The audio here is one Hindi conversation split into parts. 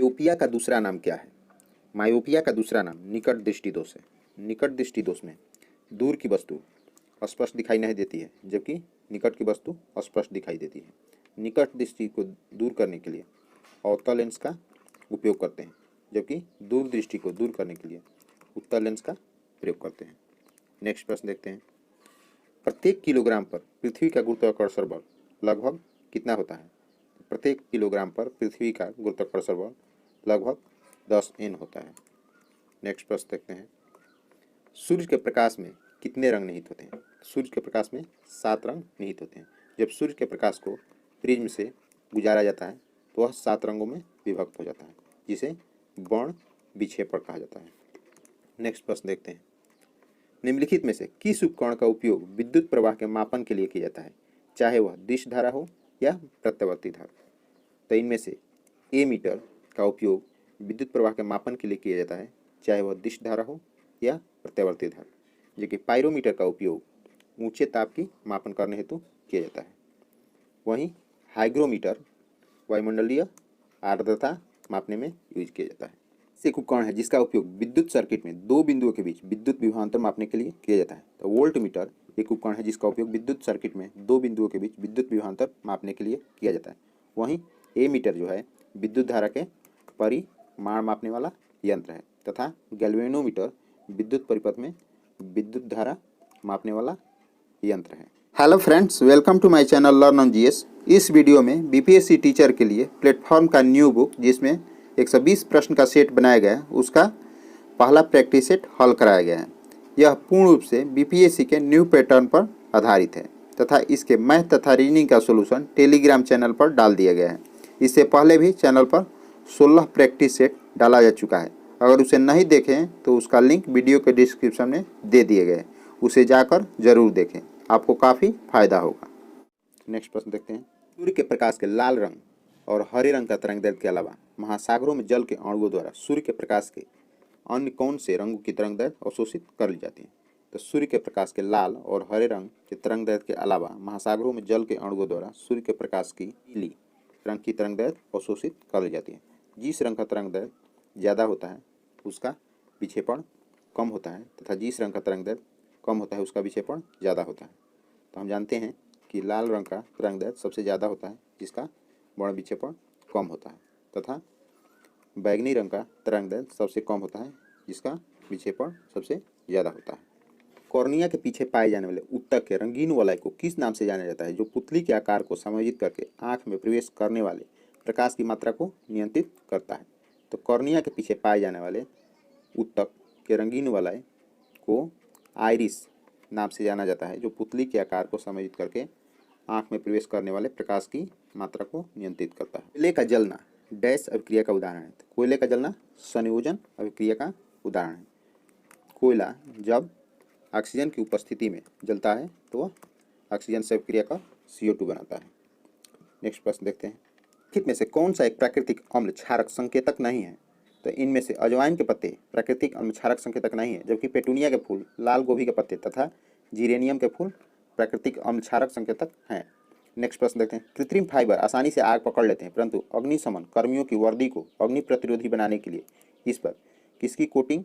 मायोपिया का दूसरा नाम क्या है? मायोपिया का दूसरा नाम निकट दृष्टि दोष है। निकट दृष्टि दोष में दूर की वस्तु स्पष्ट दिखाई नहीं देती है, जबकि निकट की वस्तु स्पष्ट दिखाई देती है। निकट दृष्टि को दूर करने के लिए अवतल लेंस का उपयोग करते हैं, जबकि दूर दृष्टि को दूर करने के लिए उत्तल लेंस का प्रयोग करते हैं। नेक्स्ट प्रश्न देखते हैं। प्रत्येक किलोग्राम पर पृथ्वी का गुरुत्वाकर्षण बल लगभग कितना होता है? प्रत्येक किलोग्राम पर पृथ्वी का गुरुत्वाकर्षण बल लगभग 10 N होता है। नेक्स्ट प्रश्न देखते हैं। सूर्य के प्रकाश में कितने रंग निहित होते हैं? सूर्य के प्रकाश में 7 रंग निहित होते हैं। जब सूर्य के प्रकाश को प्रिज्म से गुजारा जाता है तो वह 7 रंगों में विभक्त हो जाता है, जिसे वर्ण विक्षेपण कहा जाता है। नेक्स्ट प्रश्न देखते हैं। निम्नलिखित में से किस उपकरण का उपयोग विद्युत प्रवाह के मापन के लिए किया जाता है, चाहे वह दिश धारा हो या प्रत्यावर्ती धारा? तो इनमें से ए मीटर का उपयोग विद्युत प्रवाह के मापन के लिए किया जाता है, चाहे वह दिश धारा हो या प्रत्यावर्ती धारा। जबकि पायरोमीटर का उपयोग ऊंचे ताप की मापन करने हेतु किया जाता है। वहीं हाइग्रोमीटर वायुमंडलीय आर्द्रता मापने में यूज किया जाता है। एक उपकरण है जिसका उपयोग विद्युत सर्किट में दो बिंदुओं के बीच विद्युत विभवांतर मापने के लिए किया जाता है। तो वोल्ट मीटर एक उपकरण है जिसका उपयोग विद्युत सर्किट में दो बिंदुओं के बीच विद्युत विभवांतर मापने के लिए किया जाता है। वहीं ए मीटर जो है विद्युत धारा के परिमाण मापने वाला यंत्र है, तथा गैल्वेनोमीटर विद्युत परिपथ में विद्युत धारा मापने वाला यंत्र है। Hello friends, welcome to my channel learn on GS. इस वीडियो में बीपीएससी टीचर के लिए प्लेटफॉर्म का न्यू बुक जिसमें 120 प्रश्न का सेट बनाया गया है, उसका पहला प्रैक्टिस सेट हल कराया गया है। यह पूर्ण रूप से बीपीएससी के न्यू पैटर्न पर आधारित है तथा इसके मैथ तथा रीजनिंग का सॉल्यूशन टेलीग्राम चैनल पर डाल दिया गया है। इससे पहले भी चैनल पर 16 प्रैक्टिस सेट डाला जा चुका है। अगर उसे नहीं देखें तो उसका लिंक वीडियो के डिस्क्रिप्शन में दे दिए गए, उसे जाकर जरूर देखें, आपको काफ़ी फायदा होगा। नेक्स्ट प्रश्न देखते हैं। सूर्य के प्रकाश के लाल रंग और हरे रंग का तरंगदैर्घ्य के अलावा महासागरों में जल के अणुओं द्वारा सूर्य के प्रकाश के अन्य कौन से रंगों की तरंगदैर्घ्य अवशोषित कर ली जाती है? तो सूर्य के प्रकाश के लाल और हरे रंग के तरंगदैर्घ्य के अलावा महासागरों में जल के अणुओं द्वारा सूर्य के प्रकाश की नीली रंग की तरंगदैर्घ्य अवशोषित कर ली जाती है। जिस रंग का तरंगदैर्घ्य ज़्यादा होता है उसका विक्षेपण कम होता है, तथा जिस रंग का तरंगदैर्घ्य कम होता है उसका विक्षेपण ज़्यादा होता है। तो हम जानते हैं कि लाल रंग का तरंगदैर्घ्य सबसे ज़्यादा होता है, जिसका वर्ण विक्षेपण कम होता है, तथा बैंगनी रंग का तरंगदैर्घ्य सबसे कम होता है, जिसका विक्षेपण सबसे ज़्यादा होता है। कॉर्निया के पीछे पाए जाने वाले उत्तक के रंगीन वलय को किस नाम से जाना जाता है, जो पुतली के आकार को समायोजित करके आँख में प्रवेश करने वाले प्रकाश की मात्रा को नियंत्रित करता है? तो कॉर्निया के पीछे पाए जाने वाले उत्तक के रंगीन वलय को आइरिस नाम से जाना जाता है, जो पुतली के आकार को समायोजित करके आँख में प्रवेश करने वाले प्रकाश की मात्रा को नियंत्रित करता है। कोयले का जलना डैश अभिक्रिया का उदाहरण है। कोयले का जलना संयोजन अभिक्रिया का उदाहरण है। कोयला जब ऑक्सीजन की उपस्थिति में जलता है तो वह ऑक्सीजन से अभिक्रिया का CO2 बनाता है। नेक्स्ट प्रश्न देखते हैं। निम्नलिखित में से कौन सा एक प्राकृतिक अम्ल क्षारक संकेतक नहीं है? तो इनमें से अजवाइन के पत्ते प्राकृतिक अम्ल क्षारक संकेतक नहीं है, जबकि पेटूनिया के फूल, लाल गोभी के पत्ते तथा जीरेनियम के फूल प्राकृतिक अम्ल क्षारक संकेतक हैं। नेक्स्ट प्रश्न देखते हैं। कृत्रिम फाइबर आसानी से आग पकड़ लेते हैं, परंतु अग्निशमन कर्मियों की वर्दी को अग्नि प्रतिरोधी बनाने के लिए इस पर किसकी कोटिंग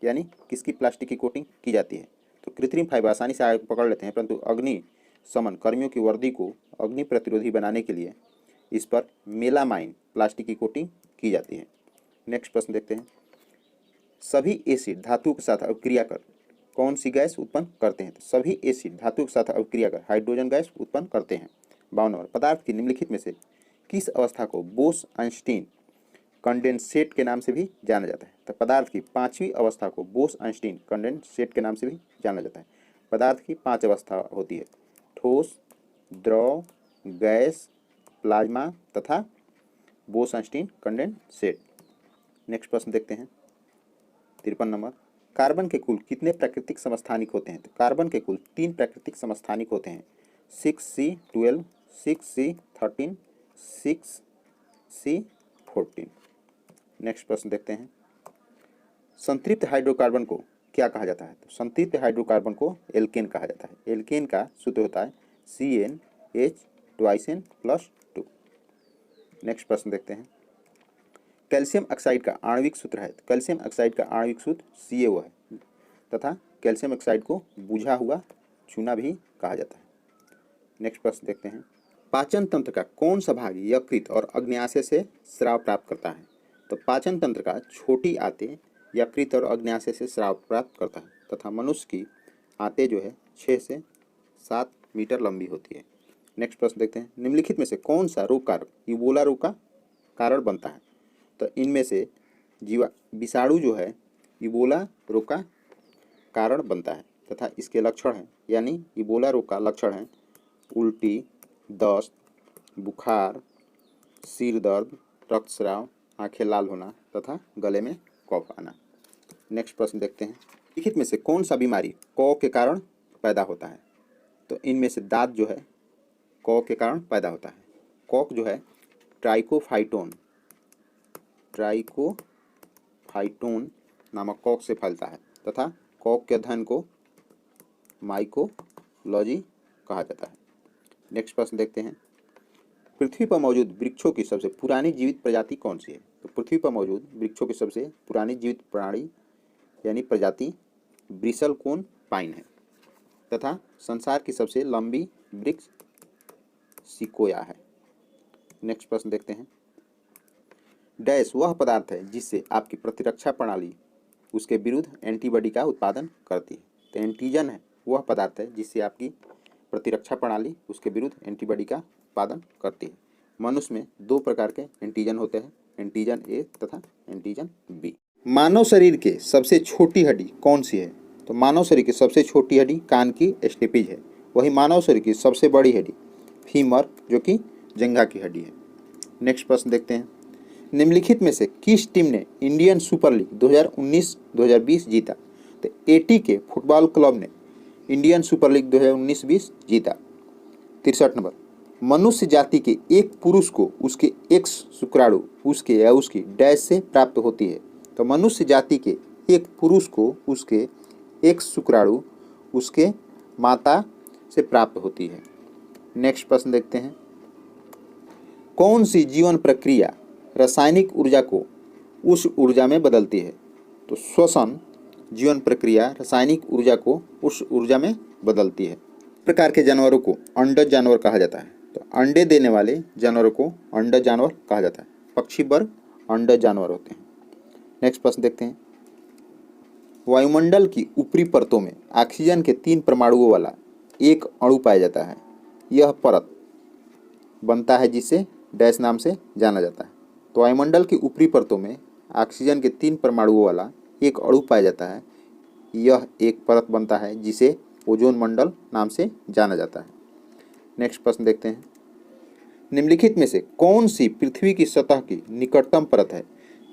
यानी किसकी प्लास्टिक की कोटिंग की जाती है? तो कृत्रिम फाइबर आसानी से आग पकड़ लेते हैं, परंतु अग्निशमन कर्मियों की वर्दी को अग्नि प्रतिरोधी बनाने के लिए इस पर मेलामाइन प्लास्टिक की कोटिंग की जाती है। नेक्स्ट प्रश्न देखते हैं। सभी एसिड धातु के साथ अभिक्रिया कर कौन सी गैस उत्पन्न करते हैं? तो सभी एसिड धातु के साथ अभिक्रिया कर हाइड्रोजन गैस उत्पन्न करते हैं। 52 नंबर। पदार्थ की निम्नलिखित में से किस अवस्था को बोस-आइंस्टीन कंडेंसेट के नाम से भी जाना जाता है? तो पदार्थ की 5वीं अवस्था को बोस-आइंस्टीन कंडेंसेट के नाम से भी जाना जाता है। पदार्थ की 5 अवस्था होती है: ठोस, द्रव, गैस, प्लाज्मा तथा बोस-आइंस्टीन कंडेंसेट। नेक्स्ट प्रश्न देखते हैं। 53 नंबर। कार्बन के कुल कितने प्राकृतिक समस्थानिक होते हैं? तो कार्बन के कुल 3 प्राकृतिक समस्थानिक होते हैं: 6C12, 6C13, 6C14। नेक्स्ट प्रश्न देखते हैं। संतृप्त हाइड्रोकार्बन को क्या कहा जाता है? तो संतृप्त हाइड्रोकार्बन को एल्केन कहा जाता है। एल्केन का सूत्र होता है CnH2n+2। नेक्स्ट प्रश्न देखते हैं। कैल्शियम ऑक्साइड का आणविक सूत्र है, तो कैल्शियम ऑक्साइड का आणविक सूत्र CaO है तथा कैल्शियम ऑक्साइड को बुझा हुआ चूना भी कहा जाता है। नेक्स्ट प्रश्न देखते हैं, पाचन तंत्र का कौन सा भाग यकृत और अग्न्याशय से स्राव प्राप्त करता है? तो पाचन तंत्र का छोटी आंतें यकृत और अग्न्याशय से स्राव प्राप्त करता है तथा मनुष्य की आंतें जो है 6 से 7 मीटर लंबी होती है। नेक्स्ट प्रश्न देखते हैं, निम्नलिखित में से कौन सा रोग कारक इबोला रोग का कारण बनता है? तो इनमें से विषाणु जो है इबोला रोग का कारण बनता है तथा इसके लक्षण हैं, यानी इबोला रोग का लक्षण है उल्टी, दस्त, बुखार, सिर दर्द, रक्तस्राव, आंखें लाल होना तथा गले में कफ आना। नेक्स्ट प्रश्न देखते हैं, लिखित में से कौन सा बीमारी कौ के कारण पैदा होता है? तो इनमें से दांत जो है कौ के कारण पैदा होता है। कॉक जो है ट्राइकोफाइटोन नामक कॉक से फैलता है तथा कॉक के अध्ययन को माइकोलॉजी कहा जाता है। नेक्स्ट प्रश्न देखते हैं, पृथ्वी पर मौजूद वृक्षों की सबसे पुरानी जीवित प्रजाति कौन सी है? तो पृथ्वी पर मौजूद वृक्षों की सबसे पुरानी जीवित प्राणी यानी प्रजाति ब्रिसलकोन पाइन है तथा संसार की सबसे लंबी वृक्ष सिकोया है। नेक्स्ट प्रश्न देखते हैं, डैश वह पदार्थ है जिससे आपकी प्रतिरक्षा प्रणाली उसके विरुद्ध एंटीबॉडी का उत्पादन करती है? तो एंटीजन है वह पदार्थ है जिससे आपकी प्रतिरक्षा प्रणाली उसके विरुद्ध एंटीबॉडी का उत्पादन करती है। मनुष्य में 2 प्रकार के एंटीजन होते हैं, एंटीजन ए तथा एंटीजन बी। मानव शरीर के सबसे छोटी हड्डी कौन सी है? तो मानव शरीर की सबसे छोटी हड्डी कान की स्टेपिज है। वही मानव शरीर की सबसे बड़ी हड्डी फीमर जो कि जंघा की हड्डी है। नेक्स्ट प्रश्न देखते हैं, निम्नलिखित में से किस टीम ने इंडियन सुपर लीग 2019-2020 जीता? तो एटी के फुटबॉल क्लब ने इंडियन सुपर लीग 2019-20 जीता। 63 नंबर, मनुष्य जाति के एक पुरुष को उसके एक्स शुक्राणु उसके या उसकी डैश से प्राप्त होती है? तो मनुष्य जाति के एक पुरुष को उसके एक्स शुक्राणु उसके माता से प्राप्त होती है। नेक्स्ट प्रश्न देखते हैं, कौन सी जीवन प्रक्रिया रासायनिक ऊर्जा को उस ऊर्जा में बदलती है? तो श्वसन जीवन प्रक्रिया रासायनिक ऊर्जा को उस ऊर्जा में बदलती है। प्रकार के जानवरों को अंडज जानवर कहा जाता है। तो अंडे देने वाले जानवरों को अंडज जानवर कहा जाता है। पक्षी वर्ग अंडज जानवर होते हैं। नेक्स्ट प्रश्न देखते हैं, वायुमंडल की ऊपरी परतों में ऑक्सीजन के 3 परमाणुओं वाला एक अणु पाया जाता है। यह परत बनता है जिसे डैश नाम से जाना जाता है। तो वायुमंडल की ऊपरी परतों में ऑक्सीजन के 3 परमाणुओं वाला एक अणु पाया जाता है। यह एक परत बनता है जिसे ओजोन मंडल नाम से जाना जाता है। नेक्स्ट प्रश्न देखते हैं, निम्नलिखित में से कौन सी पृथ्वी की सतह की निकटतम परत है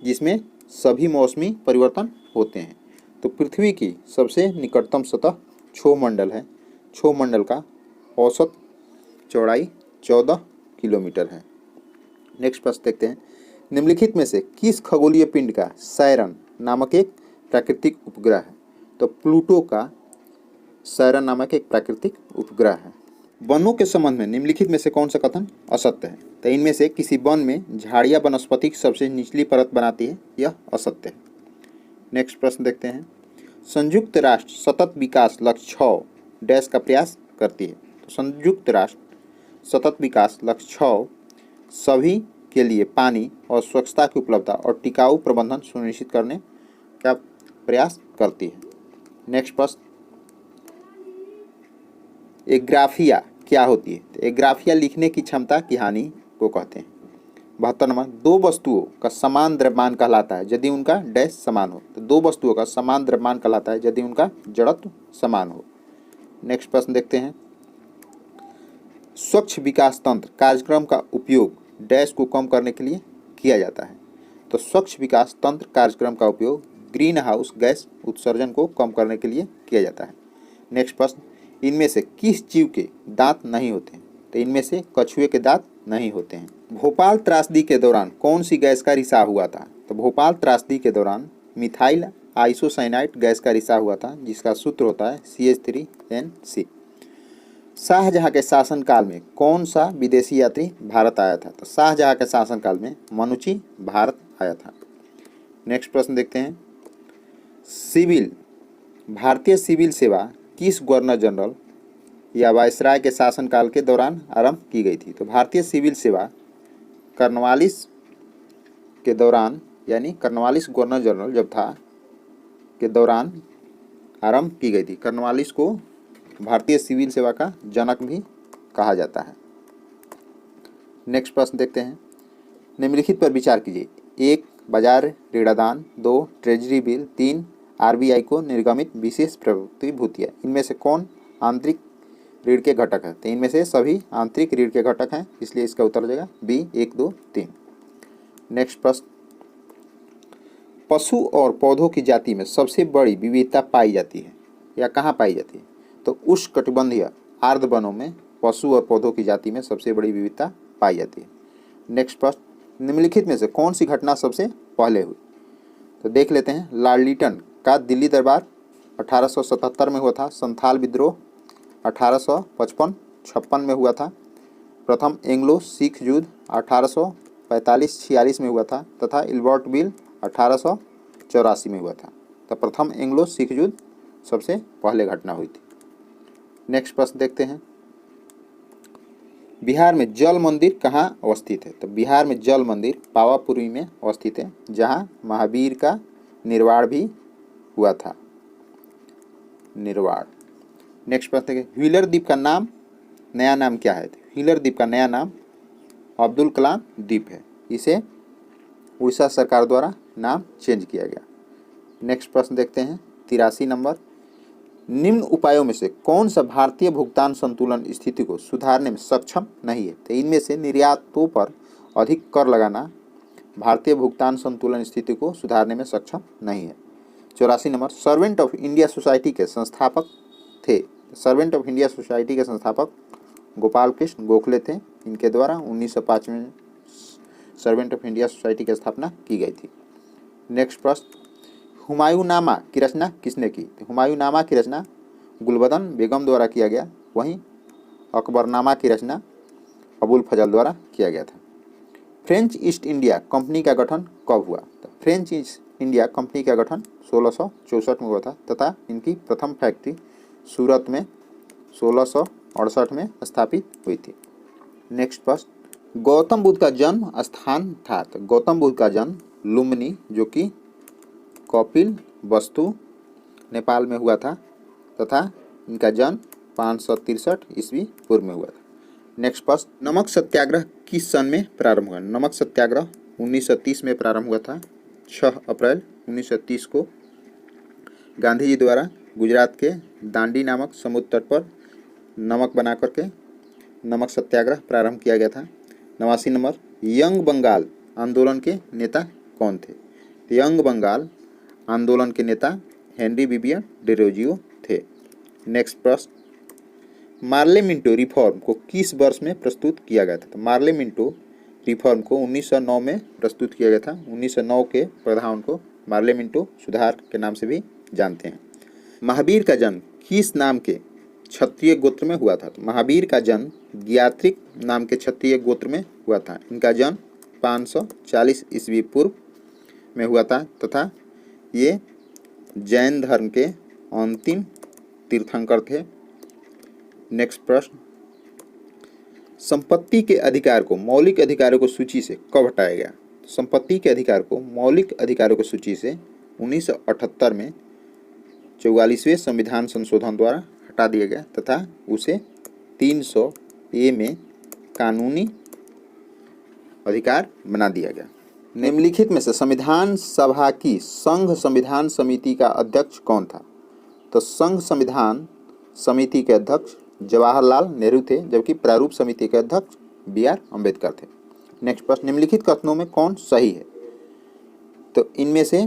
जिसमें सभी मौसमी परिवर्तन होते हैं? तो पृथ्वी की सबसे निकटतम सतह क्षोभमंडल है। क्षोभमंडल का औसत चौड़ाई 14 किलोमीटर है। नेक्स्ट प्रश्न देखते हैं, निम्नलिखित में से किस खगोलीय पिंड का सैरन नामक एक प्राकृतिक उपग्रह है? तो प्लूटो का सैरन नामक एक प्राकृतिक उपग्रह है। वनों के संबंध में निम्नलिखित में से कौन सा कथन असत्य है? तो इनमें से किसी वन में झाड़ियाँ वनस्पति की सबसे निचली परत बनाती है, यह असत्य है। नेक्स्ट प्रश्न देखते हैं, संयुक्त राष्ट्र सतत विकास लक्ष्य 6 डैश का प्रयास करती है? तो संयुक्त राष्ट्र सतत विकास लक्ष्य 6 सभी के लिए पानी और स्वच्छता की उपलब्धता और टिकाऊ प्रबंधन सुनिश्चित करने का प्रयास करती है। नेक्स्ट प्रश्न, एग्राफिया क्या होती है? तो एग्राफिया लिखने की क्षमता की हानि को कहते हैं। 72 नंबर, 2 वस्तुओं का समान द्रव्यमान कहलाता है यदि उनका डैश समान हो। तो 2 वस्तुओं का समान द्रव्यमान कहलाता है यदि उनका जड़त्व समान हो। नेक्स्ट प्रश्न देखते हैं, स्वच्छ विकास तंत्र कार्यक्रम का उपयोग डैश को कम करने के लिए किया जाता है। तो स्वच्छ विकास तंत्र कार्यक्रम का उपयोग ग्रीन हाउस गैस उत्सर्जन को कम करने के लिए किया जाता है। नेक्स्ट प्रश्न, इनमें से किस जीव के दांत नहीं होते हैं? तो इनमें से कछुए के दांत नहीं होते हैं। भोपाल त्रासदी के दौरान कौन सी गैस का रिसाव हुआ था? तो भोपाल त्रासदी के दौरान मिथाइल आइसोसाइनाइड गैस का रिसाव हुआ था जिसका सूत्र होता है CH3NC। शाहजहां के शासनकाल में कौन सा विदेशी यात्री भारत आया था? तो शाहजहां के शासनकाल में मनुची भारत आया था। नेक्स्ट प्रश्न देखते हैं, सिविल भारतीय सिविल सेवा किस गवर्नर जनरल या वायसराय के शासनकाल के दौरान आरंभ की गई थी? तो भारतीय सिविल सेवा कर्नवालिस के दौरान, यानी कर्नवालिस गवर्नर जनरल जब था के दौरान आरंभ की गई थी। कर्नवालिस को भारतीय सिविल सेवा का जनक भी कहा जाता है। नेक्स्ट प्रश्न देखते हैं, निम्नलिखित पर विचार कीजिए। 1 बाजार ऋणादान, 2 ट्रेजरी बिल, 3 आरबीआई को निर्गमित विशेष प्रतिभूतियाँ। इनमें से कौन आंतरिक ऋण के घटक है? तो इनमें से सभी आंतरिक ऋण के घटक हैं, इसलिए इसका उत्तर हो जाएगा बी 1, 2, 3। नेक्स्ट प्रश्न, पशु और पौधों की जाति में सबसे बड़ी विविधता पाई जाती है या कहाँ पाई जाती है? तो उष्णकटिबंधीय आर्द्र वनों में पशु और पौधों की जाति में सबसे बड़ी विविधता पाई जाती है। नेक्स्ट प्रश्न, निम्नलिखित में से कौन सी घटना सबसे पहले हुई? तो देख लेते हैं, लॉर्ड लिटन का दिल्ली दरबार 1877 में हुआ था। संथाल विद्रोह 1855-56 में हुआ था। प्रथम एंग्लो सिख युद्ध 1845-46 में हुआ था तथा इल्बर्ट बिल 1884 में हुआ था। तो प्रथम एंग्लो सिख युद्ध सबसे पहले घटना हुई थी। नेक्स्ट प्रश्न देखते हैं, बिहार में जल मंदिर कहाँ अवस्थित है? तो बिहार में जल मंदिर पावापुरी में अवस्थित है, जहाँ महावीर का निर्वाण भी हुआ था। निर्वाण। नेक्स्ट प्रश्न है, व्हीलर द्वीप का नया नाम क्या है? व्हीलर द्वीप का नया नाम अब्दुल कलाम द्वीप है। इसे उड़ीसा सरकार द्वारा नाम चेंज किया गया। नेक्स्ट प्रश्न देखते हैं, 83 नंबर, निम्न उपायों में से कौन सा भारतीय भुगतान संतुलन स्थिति को सुधारने में सक्षम नहीं है? तो इनमें से निर्यातों पर अधिक कर लगाना भारतीय भुगतान संतुलन स्थिति को सुधारने में सक्षम नहीं है। 84 number, servant of India society के संस्थापक थे। सर्वेंट ऑफ इंडिया सोसाइटी के संस्थापक गोपाल कृष्ण गोखले थे। इनके द्वारा 1905 में सर्वेंट ऑफ इंडिया सोसाइटी की स्थापना की गई थी। नेक्स्ट प्रश्न, हुमायूंनामा की रचना किसने की? हुमायूंनामा की रचना गुलबदन बेगम द्वारा किया गया। वहीं अकबरनामा की रचना अबुल फजल द्वारा किया गया था। फ्रेंच ईस्ट इंडिया कंपनी का गठन कब हुआ? तो फ्रेंच ईस्ट इंडिया कंपनी का गठन 1664 में हुआ था तथा इनकी प्रथम फैक्ट्री सूरत में 1668 में स्थापित हुई थी। नेक्स्ट प्रश्न, गौतम बुद्ध का जन्म स्थान था? तो गौतम बुद्ध का जन्म लुम्बिनी, जो कि कपिल वस्तु नेपाल में हुआ था तथा इनका जन्म 563 ईस्वी पूर्व में हुआ था। नेक्स्ट प्रश्न, नमक सत्याग्रह किस सन में प्रारंभ हुआ? नमक सत्याग्रह 1930 में प्रारंभ हुआ था। 6 अप्रैल 1930 को गांधी जी द्वारा गुजरात के दांडी नामक समुद्र तट पर नमक बना करके नमक सत्याग्रह प्रारंभ किया गया था। 89 नंबर, यंग बंगाल आंदोलन के नेता कौन थे? यंग बंगाल आंदोलन के नेता हेनरी विवियन डिरोजियो थे। नेक्स्ट प्रश्न, मार्ले मिंटो रिफॉर्म को किस वर्ष में प्रस्तुत किया गया था? तो मार्ले मिंटो रिफॉर्म को 1909 में प्रस्तुत किया गया था। 1909 के प्रावधान को मार्ले मिंटो सुधार के नाम से भी जानते हैं। महावीर का जन्म किस नाम के क्षत्रिय गोत्र में हुआ था? तो महावीर का जन्म ज्ञात्रिक नाम के क्षत्रिय गोत्र में हुआ था। इनका जन्म 540 ईस्वी पूर्व में हुआ था तथा ये जैन धर्म के अंतिम तीर्थंकर थे। नेक्स्ट प्रश्न, संपत्ति के अधिकार को मौलिक अधिकारों की सूची से कब हटाया गया? संपत्ति के अधिकार को मौलिक अधिकारों की सूची से 1978 में 44वें संविधान संशोधन द्वारा हटा दिया गया तथा उसे 300A में कानूनी अधिकार बना दिया गया। निम्नलिखित में से संविधान सभा की संघ संविधान समिति का अध्यक्ष कौन था? तो संघ संविधान समिति के अध्यक्ष जवाहरलाल नेहरू थे, जबकि प्रारूप समिति के अध्यक्ष BR अम्बेडकर थे। नेक्स्ट प्रश्न, निम्नलिखित कथनों में कौन सही है? तो इनमें से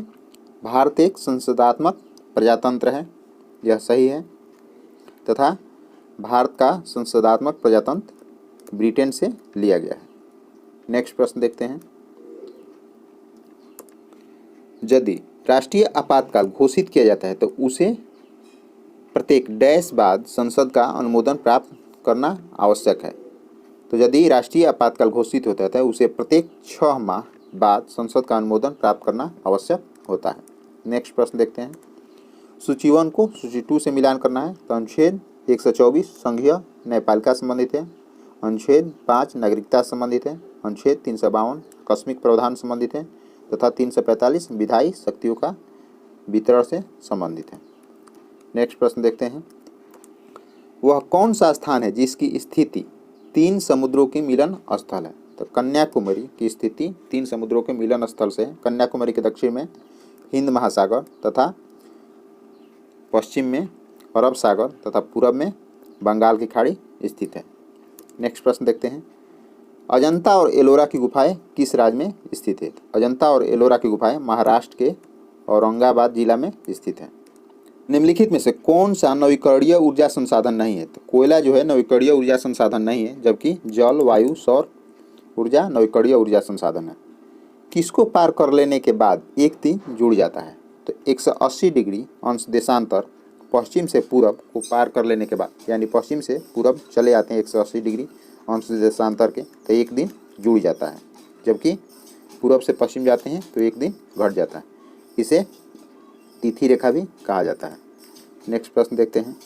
भारत एक संसदात्मक प्रजातंत्र है, यह सही है, तथा भारत का संसदात्मक प्रजातंत्र ब्रिटेन से लिया गया है। नेक्स्ट प्रश्न देखते हैं, यदि राष्ट्रीय आपातकाल घोषित किया जाता है तो उसे प्रत्येक डैश बाद संसद का अनुमोदन प्राप्त करना आवश्यक है। तो यदि राष्ट्रीय आपातकाल घोषित होता है तो उसे प्रत्येक 6 माह बाद संसद का अनुमोदन प्राप्त करना आवश्यक होता है। नेक्स्ट प्रश्न देखते हैं। सूची 1 को सूची 2 से मिलान करना है तो अनुच्छेद 124 संघीय न्यायपालिका संबंधित है, अनुच्छेद 5 नागरिकता संबंधित है, अनुच्छेद 352 आकस्मिक प्रावधान संबंधित है तथा 345 विधायी शक्तियों का वितरण से संबंधित है। नेक्स्ट प्रश्न देखते हैं। वह कौन सा स्थान है जिसकी स्थिति 3 समुद्रों के मिलन स्थल है? तो कन्याकुमारी की स्थिति 3 समुद्रों के मिलन स्थल से है। कन्याकुमारी के दक्षिण में हिंद महासागर तथा पश्चिम में अरब सागर तथा पूरब में बंगाल की खाड़ी स्थित है। नेक्स्ट प्रश्न देखते हैं। अजंता और एलोरा की गुफाएं किस राज्य में स्थित है? अजंता और एलोरा की गुफाएं महाराष्ट्र के औरंगाबाद जिला में स्थित है। निम्नलिखित में से कौन सा नवीकरणीय ऊर्जा संसाधन नहीं है? तो कोयला जो है नवीकरणीय ऊर्जा संसाधन नहीं है, जबकि जल, वायु, सौर ऊर्जा नवीकरणीय ऊर्जा संसाधन है। किसको पार कर लेने के बाद एक दिन जुड़ जाता है? तो 180 डिग्री अंश देशांतर पश्चिम से पूरब को पार कर लेने के बाद, यानी पश्चिम से पूरब चले जाते हैं 180 डिग्री अंश देशांतर के, तो एक दिन जुड़ जाता है, जबकि पूरब से पश्चिम जाते हैं तो एक दिन घट जाता है। इसे तिथि रेखा भी कहा जाता है। नेक्स्ट प्रश्न देखते हैं।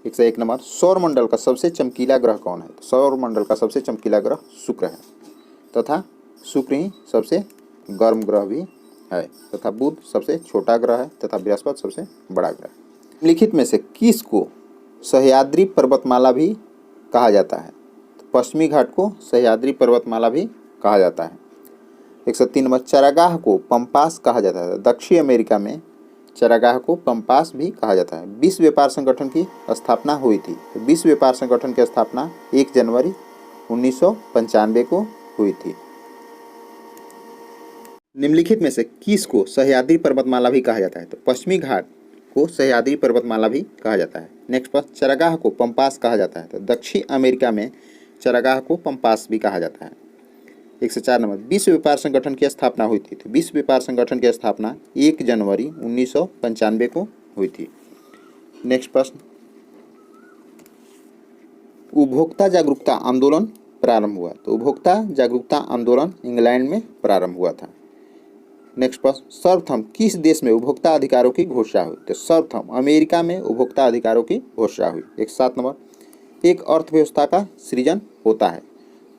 101 नंबर। सौरमंडल का सबसे चमकीला ग्रह कौन है? तो सौरमंडल का सबसे चमकीला ग्रह शुक्र है तथा शुक्र ही सबसे गर्म ग्रह भी है तथा बुध सबसे छोटा ग्रह है तथा बृहस्पति सबसे बड़ा ग्रह है। निम्नलिखित में से किस को सह्याद्री पर्वतमाला भी कहा जाता है? तो पश्चिमी घाट को सह्याद्री पर्वतमाला भी कहा जाता है। 103 नंबर। चरागाह को पंपास कहा जाता है। दक्षिण अमेरिका में चरागाह को पंपास भी कहा जाता है। विश्व व्यापार संगठन की स्थापना हुई थी। तो विश्व व्यापार संगठन की स्थापना 1 जनवरी 1995 को हुई थी। निम्नलिखित में से किस को सह्याद्री पर्वतमाला भी कहा जाता है? तो पश्चिमी घाट को सह्याद्री पर्वतमाला भी कहा जाता है। नेक्स्ट प्रश्न। चरागाह को पंपास कहा जाता है। तो दक्षिण अमेरिका में चरागाह को पंपास भी कहा जाता है। 104 नंबर। विश्व व्यापार संगठन की स्थापना हुई थी। तो विश्व व्यापार संगठन की स्थापना 1 जनवरी 1995 को हुई थी। नेक्स्ट प्रश्न। उपभोक्ता जागरूकता आंदोलन प्रारंभ हुआ। तो उपभोक्ता जागरूकता आंदोलन इंग्लैंड में प्रारंभ हुआ था। नेक्स्ट प्रश्न। सर्वप्रथम किस देश में उपभोक्ता अधिकारों की घोषणा हुई? तो सर्वप्रथम अमेरिका में उपभोक्ता अधिकारों की घोषणा हुई। 107 नंबर। एक अर्थव्यवस्था का सृजन होता है।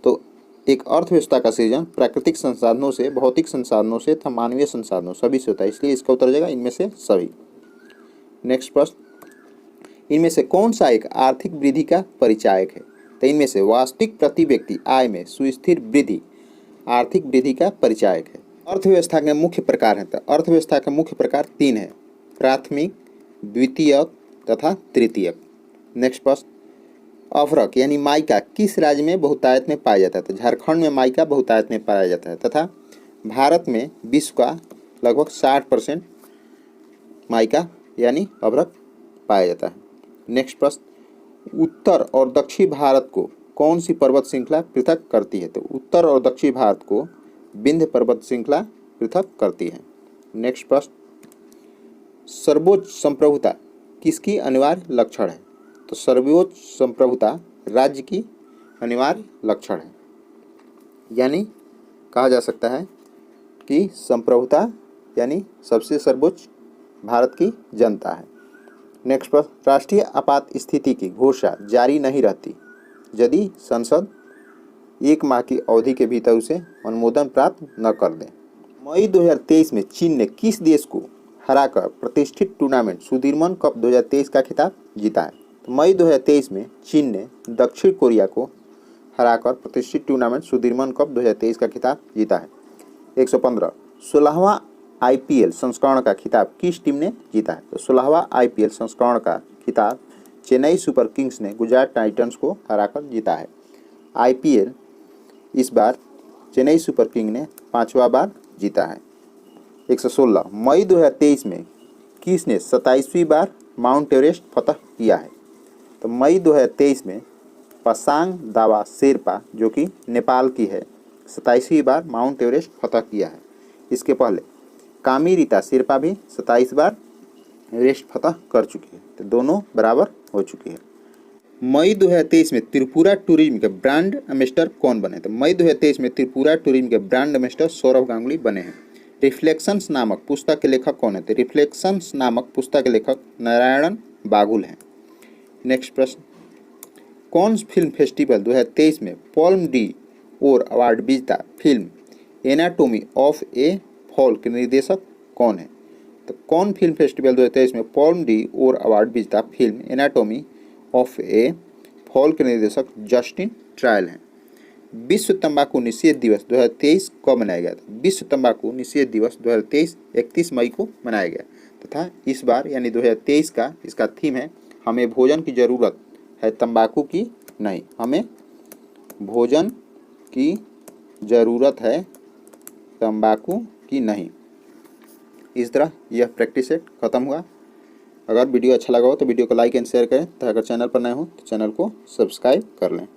तो एक अर्थव्यवस्था का सृजन प्राकृतिक संसाधनों से, भौतिक संसाधनों से तथा मानवीय संसाधनों सभी से होता है, इसलिए इसका उत्तर हो जाएगा इनमें से सभी। नेक्स्ट प्रश्न। इनमें से कौन सा एक आर्थिक वृद्धि का परिचायक है? तो इनमें से वास्तविक प्रति व्यक्ति आय में सुस्थिर वृद्धि आर्थिक वृद्धि का परिचायक है। अर्थव्यवस्था के मुख्य प्रकार हैं। तो अर्थव्यवस्था के मुख्य प्रकार 3 हैं, प्राथमिक, द्वितीयक तथा तृतीयक। नेक्स्ट प्रश्न। अफरक यानी माइका किस राज्य में बहुतायत में पाया जाता है? तो झारखंड में माइका बहुतायत में पाया जाता है तथा भारत में विश्व का लगभग 60% माइका यानी अभ्रक पाया जाता है। नेक्स्ट प्रश्न। उत्तर और दक्षिण भारत को कौन सी पर्वत श्रृंखला पृथक करती है? तो उत्तर और दक्षिण भारत को विंध्य पर्वत श्रृंखला पृथक करती है। नेक्स्ट प्रश्न। सर्वोच्च संप्रभुता किसकी अनिवार्य लक्षण है? तो सर्वोच्च संप्रभुता राज्य की अनिवार्य लक्षण है, यानी कहा जा सकता है कि संप्रभुता यानी सबसे सर्वोच्च भारत की जनता है। नेक्स्ट प्रश्न। राष्ट्रीय आपात स्थिति की घोषणा जारी नहीं रहती यदि संसद 1 माह की अवधि के भीतर उसे अनुमोदन प्राप्त न कर दे। मई 2023 में चीन ने किस देश को हराकर प्रतिष्ठित टूर्नामेंट सुदीर्मन कप 2023 का खिताब जीता है? तो मई 2023 में चीन ने दक्षिण कोरिया को हराकर प्रतिष्ठित टूर्नामेंट सुदीर्मन कप 2023 का खिताब जीता है। 115। 16वां IPL संस्करण का खिताब किस टीम ने जीता है? तो 16वां IPL संस्करण का खिताब चेन्नई सुपर किंग्स ने गुजरात टाइटंस को हराकर जीता है। IPL इस बार चेन्नई सुपर किंग ने 5वां बार जीता है। 116। मई 2023 में किसने 27वीं बार माउंट एवरेस्ट फतह किया है? तो मई 2023 में पासांग दावा शेरपा जो कि नेपाल की है 27वीं बार माउंट एवरेस्ट फतह किया है। इसके पहले कामी रीता शेरपा भी 27 बार एवरेस्ट फतह कर चुकी है, तो दोनों बराबर हो चुकी है। मई 2023 में त्रिपुरा टूरिज्म के ब्रांड एम्बेसडर कौन बने? तो मई 2023 में त्रिपुरा टूरिज्म के ब्रांड एम्बेसडर सौरभ गांगुली बने हैं। रिफ्लेक्शंस नामक पुस्तक के लेखक कौन है? तो रिफ्लेक्शंस नामक पुस्तक के लेखक नारायण बागुल हैं। नेक्स्ट प्रश्न, कौन फिल्म फेस्टिवल 2023 में पॉल्म डी और अवार्ड विजेता film anatomy of A fall के निर्देशक कौन है? तो कौन फिल्म फेस्टिवल 2023 में पॉल्म डी और अवार्ड विजेता film anatomy of A fall के निर्देशक जस्टिन ट्रायल हैं। विश्व तंबाकू निषेध दिवस 2023 कब मनाया गया था? विश्व तंबाकू निषेध दिवस 2023 31 मई को मनाया गया तथा इस बार यानी 2023 का इसका थीम है हमें भोजन की ज़रूरत है तंबाकू की नहीं। हमें भोजन की ज़रूरत है तंबाकू की नहीं। इस तरह यह प्रैक्टिस सेट खत्म हुआ। अगर वीडियो अच्छा लगा हो तो वीडियो को लाइक एंड शेयर करें तथा अगर चैनल पर नए हो तो चैनल को सब्सक्राइब कर लें।